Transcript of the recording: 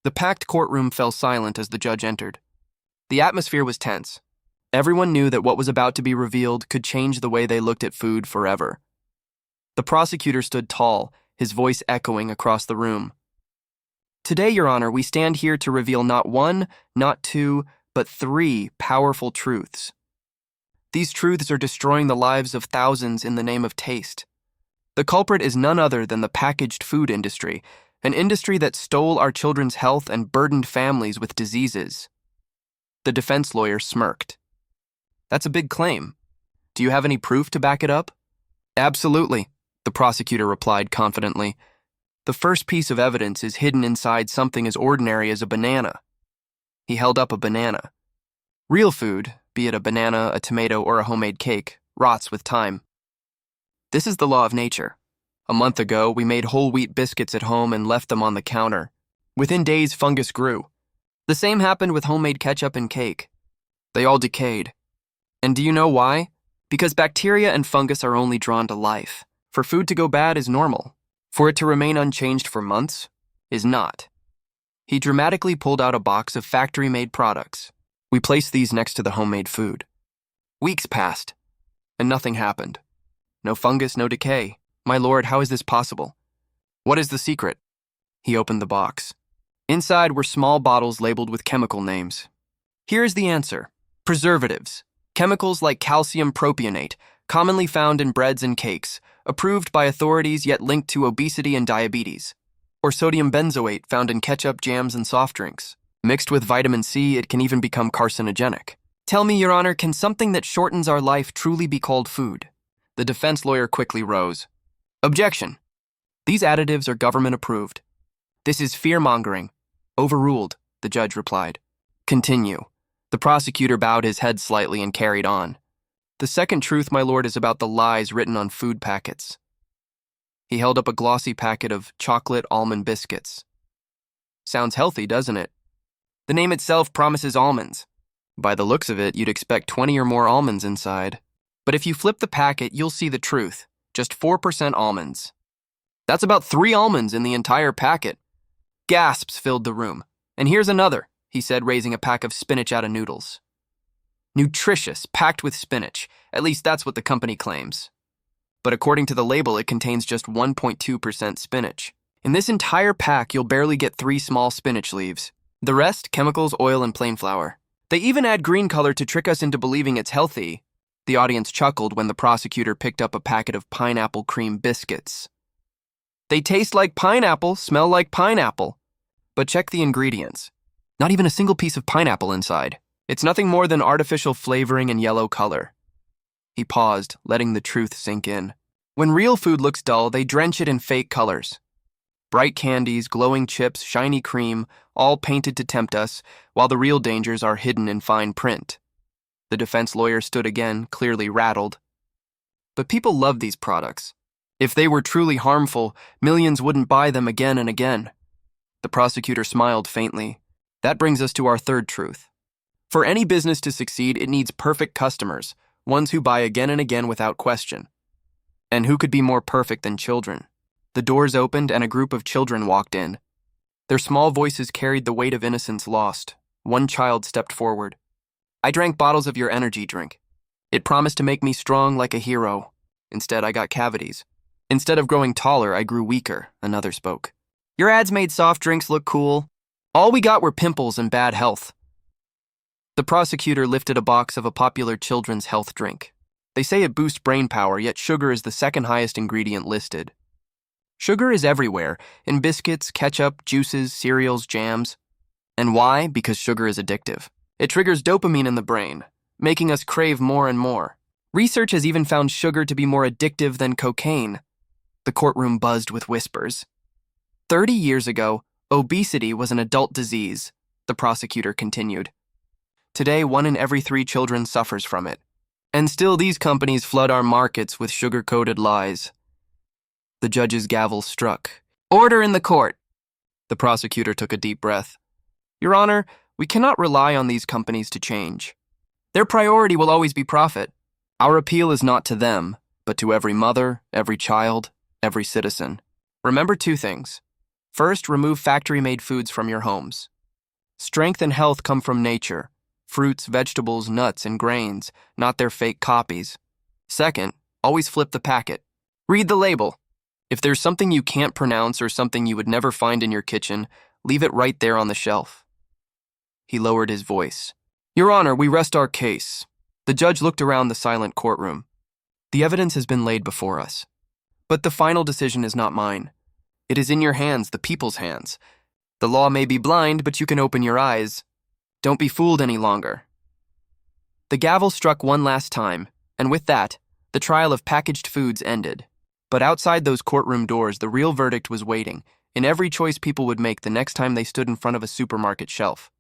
The packed courtroom fell silent as the judge entered. The atmosphere was tense. Everyone knew that what was about to be revealed could change the way they looked at food forever. The prosecutor stood tall, his voice echoing across the room. Today, Your Honor, we stand here to reveal not one, not two, but three powerful truths. These truths are destroying the lives of thousands in the name of taste. The culprit is none other than the packaged food industry, an industry that stole our children's health and burdened families with diseases. The defense lawyer smirked. That's a big claim. Do you have any proof to back it up? Absolutely, the prosecutor replied confidently. The first piece of evidence is hidden inside something as ordinary as a banana. He held up a banana. Real food, be it a banana, a tomato, or a homemade cake, rots with time. This is the law of nature. A month ago, we made whole wheat biscuits at home and left them on the counter. Within days, fungus grew. The same happened with homemade ketchup and cake. They all decayed. And do you know why? Because bacteria and fungus are only drawn to life. For food to go bad is normal. For it to remain unchanged for months is not. He dramatically pulled out a box of factory-made products. We placed these next to the homemade food. Weeks passed, and nothing happened. No fungus, no decay. My lord, how is this possible? What is the secret? He opened the box. Inside were small bottles labeled with chemical names. Here is the answer. Preservatives. Chemicals like calcium propionate, commonly found in breads and cakes, approved by authorities yet linked to obesity and diabetes. Or sodium benzoate, found in ketchup, jams, and soft drinks. Mixed with vitamin C, it can even become carcinogenic. Tell me, Your Honor, can something that shortens our life truly be called food? The defense lawyer quickly rose. Objection. These additives are government approved. This is fear-mongering. Overruled, the judge replied. Continue. The prosecutor bowed his head slightly and carried on. The second truth, my lord, is about the lies written on food packets. He held up a glossy packet of chocolate almond biscuits. Sounds healthy, doesn't it? The name itself promises almonds. By the looks of it, you'd expect 20 or more almonds inside. But if you flip the packet, you'll see the truth. Just 4% almonds. That's about 3 almonds in the entire packet. Gasps filled the room. And here's another, he said, raising a pack of spinach out of noodles. Nutritious, packed with spinach. At least that's what the company claims. But according to the label, it contains just 1.2% spinach. In this entire pack, you'll barely get 3 small spinach leaves. The rest, chemicals, oil, and plain flour. They even add green color to trick us into believing it's healthy. The audience chuckled when the prosecutor picked up a packet of pineapple cream biscuits. They taste like pineapple, smell like pineapple. But check the ingredients. Not even a single piece of pineapple inside. It's nothing more than artificial flavoring and yellow color. He paused, letting the truth sink in. When real food looks dull, they drench it in fake colors. Bright candies, glowing chips, shiny cream, all painted to tempt us, while the real dangers are hidden in fine print. The defense lawyer stood again, clearly rattled. But people love these products. If they were truly harmful, millions wouldn't buy them again and again. The prosecutor smiled faintly. That brings us to our third truth. For any business to succeed, it needs perfect customers, ones who buy again and again without question. And who could be more perfect than children? The doors opened and a group of children walked in. Their small voices carried the weight of innocence lost. One child stepped forward. I drank bottles of your energy drink. It promised to make me strong like a hero. Instead, I got cavities. Instead of growing taller, I grew weaker, another spoke. Your ads made soft drinks look cool. All we got were pimples and bad health. The prosecutor lifted a box of a popular children's health drink. They say it boosts brain power, yet sugar is the second highest ingredient listed. Sugar is everywhere, in biscuits, ketchup, juices, cereals, jams. And why? Because sugar is addictive. It triggers dopamine in the brain, making us crave more and more. Research has even found sugar to be more addictive than cocaine. The courtroom buzzed with whispers. 30 years ago, obesity was an adult disease, the prosecutor continued. Today, 1 in every 3 children suffers from it. And still these companies flood our markets with sugar-coated lies. The judge's gavel struck. Order in the court. The prosecutor took a deep breath. Your Honor, we cannot rely on these companies to change. Their priority will always be profit. Our appeal is not to them, but to every mother, every child, every citizen. Remember 2 things. First, remove factory-made foods from your homes. Strength and health come from nature. Fruits, vegetables, nuts, and grains, not their fake copies. Second, always flip the packet. Read the label. If there's something you can't pronounce or something you would never find in your kitchen, leave it right there on the shelf. He lowered his voice. Your Honor, we rest our case. The judge looked around the silent courtroom. The evidence has been laid before us. But the final decision is not mine. It is in your hands, the people's hands. The law may be blind, but you can open your eyes. Don't be fooled any longer. The gavel struck one last time, and with that, the trial of packaged foods ended. But outside those courtroom doors, the real verdict was waiting, in every choice people would make the next time they stood in front of a supermarket shelf.